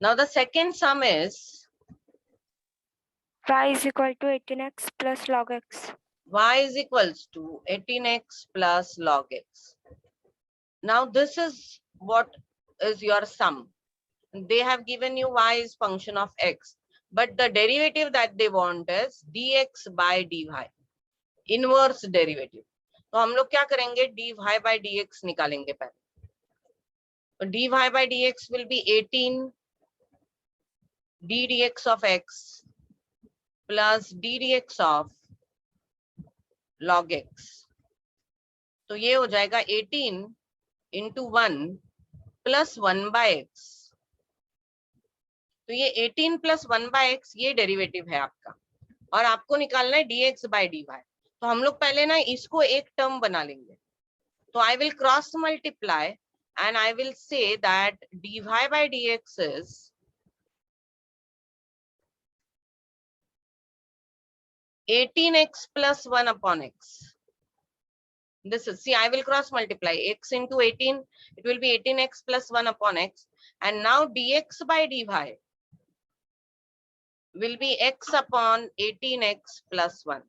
Now the second sum is y is equal to 18x plus log x. y is equals to 18x plus log x. Now this is what is your sum. They have given you y is function of x, but the derivative that they want is dx by dy, inverse derivative. तो हम लोग क्या करेंगे, dy by dx निकालेंगे पहले. तो dy by dx will be 18 d dx of x plus d dx of log x. तो ये हो जाएगा 18 into 1 plus 1 by x. तो ये 18 plus 1 by x ये डेरिवेटिव है आपका, और आपको निकालना है dx by dy. तो हम लोग पहले ना इसको एक टर्म बना लेंगे. तो I will cross multiply and I will say that dy by dx is 18x plus 1 upon x. This is, see, I will cross multiply x into 18, it will be 18x plus 1 upon x, and now dx by dy will be x upon 18x plus 1.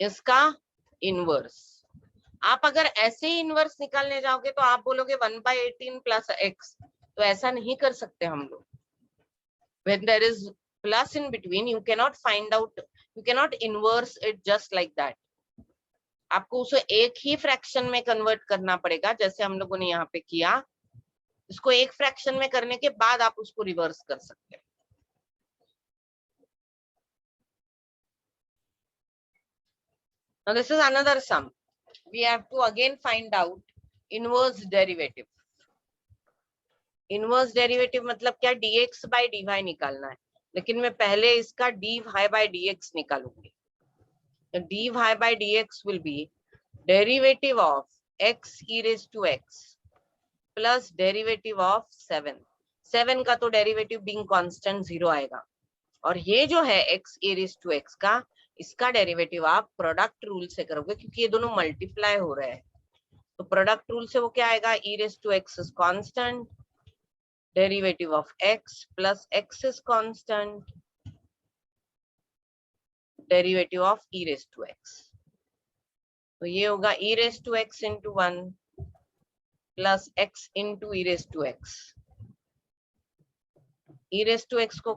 इसका inverse. आप अगर ऐसे ही inverse निकालने जाओगे तो आप बोलोगे 1/18 plus x, तो ऐसा नहीं कर सकते हम लोग. When there is plus in between, you cannot find out, you cannot inverse it just like that. आपको उसे एक ही फ्रैक्शन में कन्वर्ट करना पड़ेगा, जैसे हम लोगों ने यहाँ पे किया. इसको एक फ्रैक्शन में करने के बाद आप उसको रिवर्स कर सकते हैं. Now this is another sum. We have to again find out inverse derivative. Inverse derivative मतलब क्या, dx by dy निकालना है, लेकिन मैं पहले इसका dy by dx निकालूंगी. तो dy by dx will be derivative of x e raised to x plus derivative of 7. 7 का तो डेरिवेटिव बीइंग कांस्टेंट 0 आएगा, और ये जो है x e raised to x का, इसका डेरिवेटिव आप प्रोडक्ट रूल से करोगे, क्योंकि ये दोनों मल्टीप्लाई हो रहे हैं. तो प्रोडक्ट रूल से वो क्या आएगा, e raised to x is constant, derivative of x plus x is constant, derivative of e raised to x. तो ये होगा e raised to x into 1 plus x into e raised to x. e raised to x को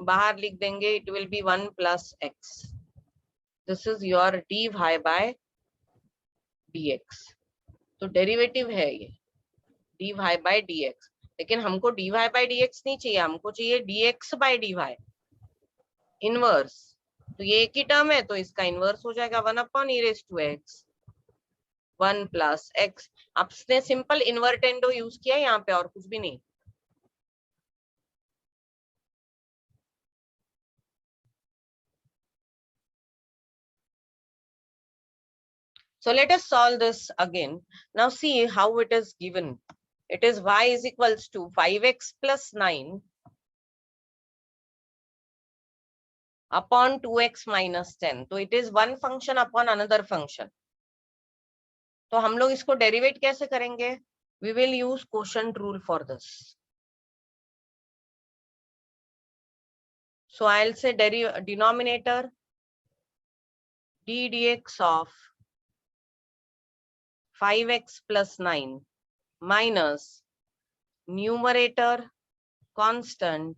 बाहर लिख देंगे, it will be 1 plus x. This is your dy by dx. तो derivative है ये dy by dx, लेकिन हमको dy by dx नहीं चाहिए, हमको चाहिए dx by dy इनवर्स. तो ये एक ही टर्म है, तो इसका इनवर्स हो जाएगा 1 upon e raised to x 1 plus x. आपने सिंपल इन्वर्टेंडो यूज किया यहाँ पे, और कुछ भी नहीं. So let us solve this again. Now see how it is given. It is y is equals to 5x plus 9 upon 2x minus 10. तो it is one function upon another function. तो हम लोग इसको डेरिवेट कैसे करेंगे? We will use quotient rule for this. So I'll say denominator d dx of 5x plus 9 minus numerator constant,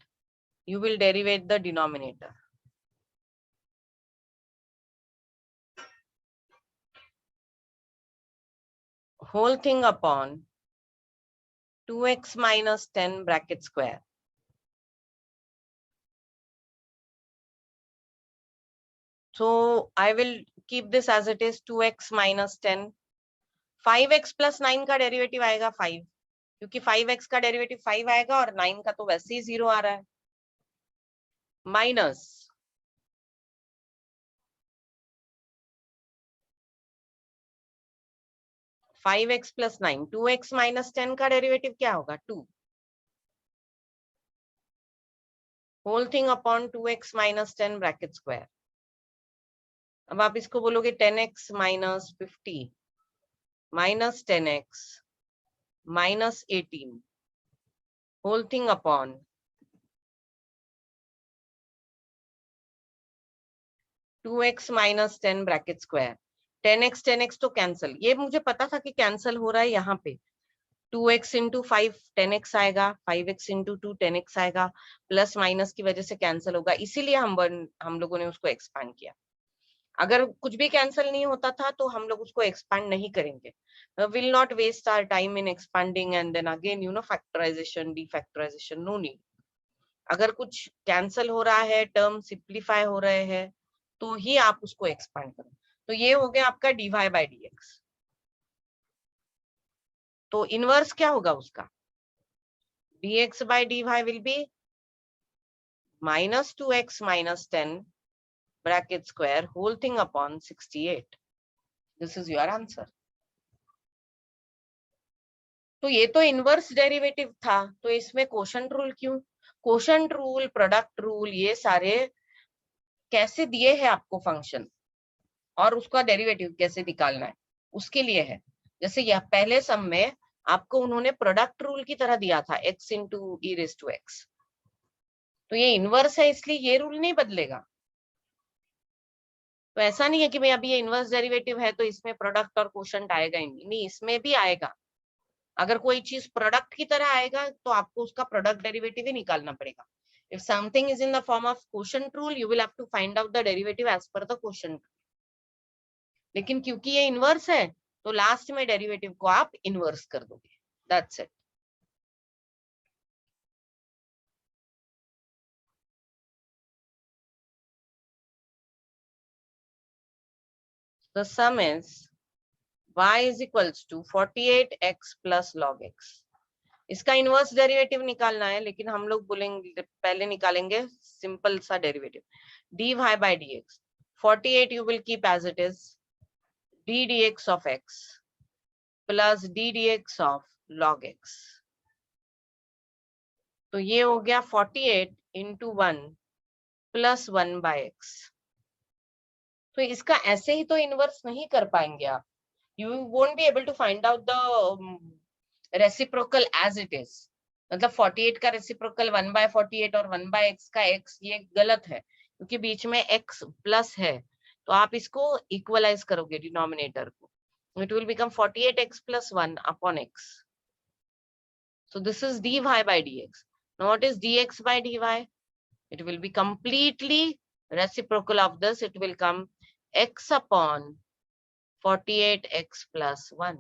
you will derivate the denominator. Whole thing upon 2x minus 10 bracket square. So I will keep this as it is, 2x minus 10. 5x plus 9 का derivative आएगा 5, क्योंकि 5x का derivative 5 आएगा और 9 का तो वैसे ही 0 आ रहा है. Minus 5x plus 9, 2x minus 10 का डेरिवेटिव क्या होगा 2. Whole thing upon 2x minus 10 bracket square. अब आप इसको बोलोगे 10x minus 50 minus 10x minus 18. whole thing upon 2x minus 10 bracket square. 10x तो कैंसल, ये मुझे पता था कि कैंसल हो रहा है यहाँ पे. 2x इंटू 5 10x आएगा, 5x इंटू 2 10x आएगा, प्लस माइनस की वजह से कैंसल होगा, इसीलिए हम लोगों ने उसको एक्सपांड किया. अगर कुछ भी कैंसिल नहीं होता था तो हम लोग उसको एक्सपांड नहीं करेंगे. Will not waste our time in expanding and then again factorization defactorization, no need. अगर कुछ कैंसिल हो रहा है, टर्म सिंप्लीफाई हो रहे हैं, तो ही आप उसको एक्सपांड करो. तो ये हो गया आपका dy by dx. तो इनवर्स क्या होगा उसका? dx by dy will be minus 2x minus 10 bracket square whole thing upon 68. This is your answer. तो ये तो इनवर्स डेरिवेटिव था, तो इसमें क्वोशंट रूल क्यों? क्वोशंट रूल, प्रोडक्ट रूल, ये सारे कैसे दिए हैं आपको फंक्शन, और उसका डेरिवेटिव कैसे निकालना है उसके लिए है. जैसे यह पहले सम में आपको उन्होंने प्रोडक्ट रूल की तरह दिया था, x into e raise to x. तो ये इनवर्स है, इसलिए ये रूल नहीं बदलेगा. तो ऐसा नहीं है कि भाई अभी ये इनवर्स डेरिवेटिव है तो इसमें प्रोडक्ट और क्वोशंट आएगा ही नहीं, इसमें भी आएगा. अगर कोई चीज प्रोडक्ट की तरह आएगा तो आपको उसका प्रोडक्ट डेरिवेटिव ही निकालना पड़ेगा. If something is in the form of quotient rule, you will have to find out the derivative as per the quotient. लेकिन क्योंकि ये इनवर्स है तो लास्ट में डेरिवेटिव को आप इनवर्स कर दोगे. That's it. The sum is y is equals to 48x plus log x. इसका इनवर्स डेरिवेटिव निकालना है, लेकिन हम लोग बोलेंगे पहले निकालेंगे सिंपल सा derivative. dy by dx 48 you will keep as it is, d dx of x plus d dx of log x. तो ये हो गया 48 into 1 plus 1 by x. तो इसका ऐसे ही तो इनवर्स नहीं कर पाएंगे आप. You won't be able to find out the reciprocal as it is. मतलब 48 का रेसिप्रोकल 1 by 48 और 1 by x का x, ये गलत है क्योंकि बीच में x प्लस है. तो आप इसको इक्वलाइज करोगे डिनोमिनेटर को. It will become 48x plus 1 upon x. So this is dy by dx. Now what is dx by dy? It will be completely reciprocal of this. It will come x upon 48x plus 1.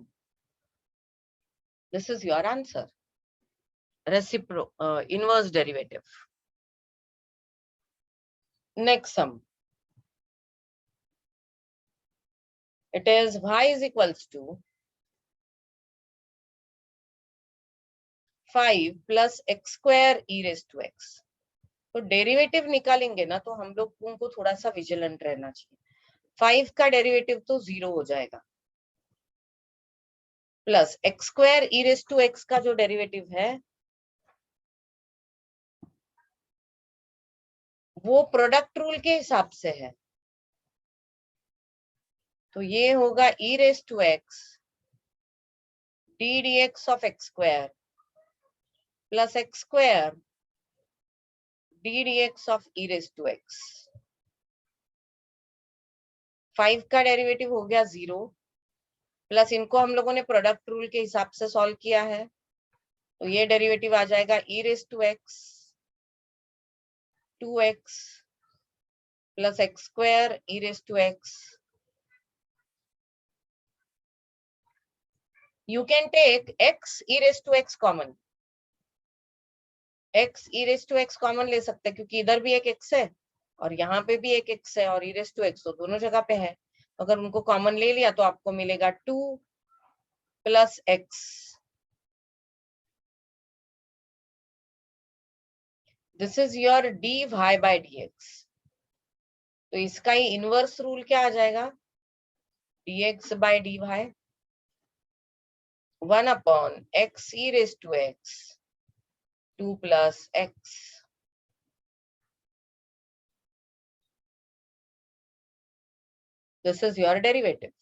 This is your answer. Inverse derivative. Next sum. It is y is equals to 5 plus x square e raised to x. तो derivative निकालेंगे ना तो हम लोग को थोड़ा सा vigilant रहना चाहिए. 5 का डेरिवेटिव तो 0 हो जाएगा, plus x square e raise to x का जो डेरिवेटिव है वो प्रोडक्ट रूल के हिसाब से है. तो ये होगा e raise to x d d x of x square plus x square d d x of e raise to x. 5 का डेरिवेटिव हो गया 0, प्लस इनको हम लोगों ने प्रोडक्ट रूल के हिसाब से सॉल्व किया है, तो ये डेरिवेटिव आ जाएगा e raise to x 2x plus x square e raise to x. You can take x e raised to x common. x e raised to x common ले सकते हैं क्योंकि इधर भी एक x है और यहाँ पे भी एक x है और e raised to x तो दोनों जगह पे है. अगर उनको कॉमन ले लिया तो आपको मिलेगा 2 plus x. This is your dy by dx. तो इसका ही इनवर्स रूल क्या आ जाएगा? dx by dy 1 upon x e raised to x 2 plus x. This is your derivative.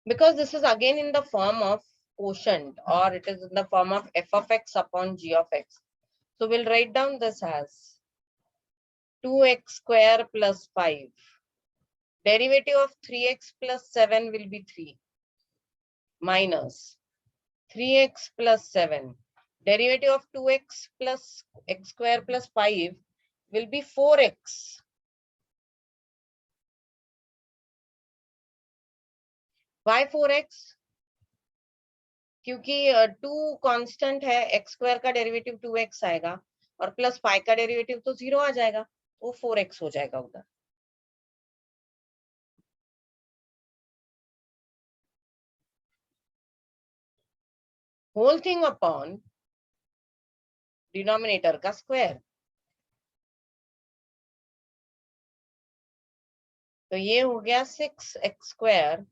because this is again in the form of quotient, or it is in the form of f of x upon g of x. So we'll write down this as 2x square plus 5. Derivative of 3x plus 7 will be 3 minus 3x plus 7. Derivative of 2x plus x square plus 5 will be 4x. Why 4x? क्योंकि 2 constant है, x square का derivative 2x आएगा और plus 5 का derivative तो 0 आ जाएगा, वो 4x हो जाएगा उधर. होल थिंग अपॉन डिनोमिनेटर का स्क्वायर. तो ये हो गया 6x square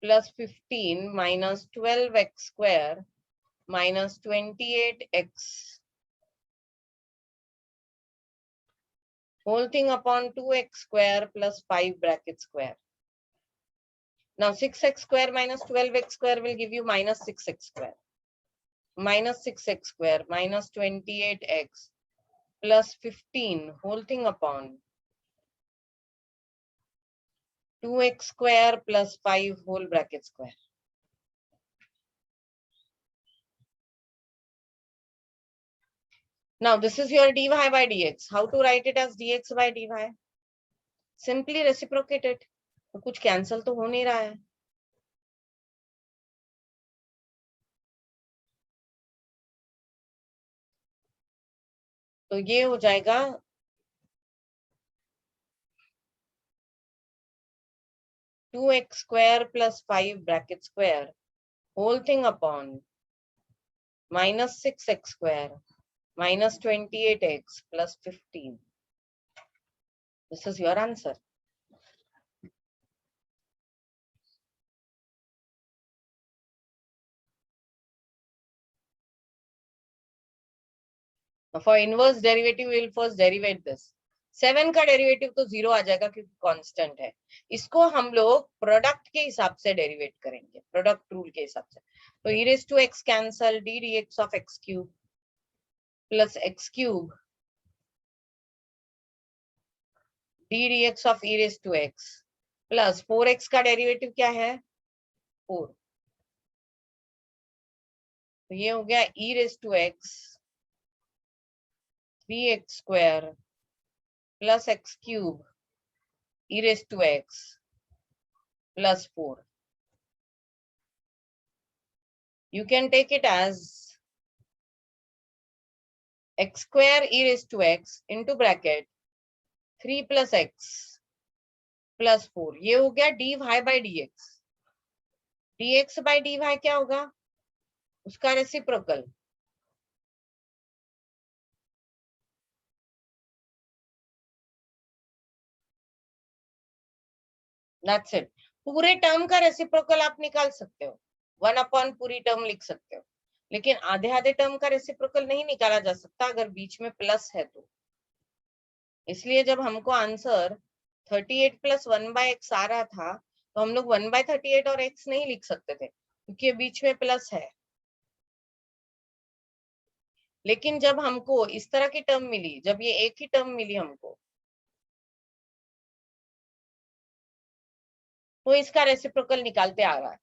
plus 15 minus 12x square minus 28x. Whole thing upon 2x square plus 5 bracket square. Now 6x square minus 12x square will give you minus 6x square. Minus 6x square minus 28x plus 15 whole thing upon 2x square plus 5 whole bracket square. Now this is your dy by dx. How to write it as dx by dy? Simply reciprocate it. तो कुछ cancel तो हो नहीं रहा है. तो ये हो जाएगा 2x square plus 5 bracket square whole thing upon minus 6x square minus 28x plus 15. This is your answer. For inverse derivative, we will first derivate this. 7 का डेरिवेटिव तो 0 आ जाएगा क्योंकि कांस्टेंट है. इसको हम लोग प्रोडक्ट के हिसाब से डेरिवेट करेंगे, प्रोडक्ट रूल के हिसाब से. तो e raised to x cancel, d dx of x cube plus x cube d dx of e raised to x plus 4x का डेरिवेटिव क्या है 4. तो ये हो गया e raised to x 3x square plus x cube e raised to x plus 4. You can take it as x square e raised to x into bracket 3 plus x plus 4. ये हो गया dy by dx. dx by dy क्या होगा? उसका reciprocal. That's it. पूरे term का reciprocal आप निकाल सकते हो, 1 अपॉन पूरी टर्म लिख सकते हो, लेकिन आधे आधे टर्म का रेसिप्रोकल नहीं निकाला जा सकता अगर बीच में प्लस है तो. इसलिए जब हमको आंसर 38 प्लस 1 बाय एक्स आ रहा था तो हम लोग 1 बाय 38 और x नहीं लिख सकते थे क्योंकि बीच में प्लस है. लेकिन जब हमको इस तरह की टर्म मिली, जब ये एक ही टर्म मिली हमको, तो इसका रेसिप्रोकल निकालते आ रहा है.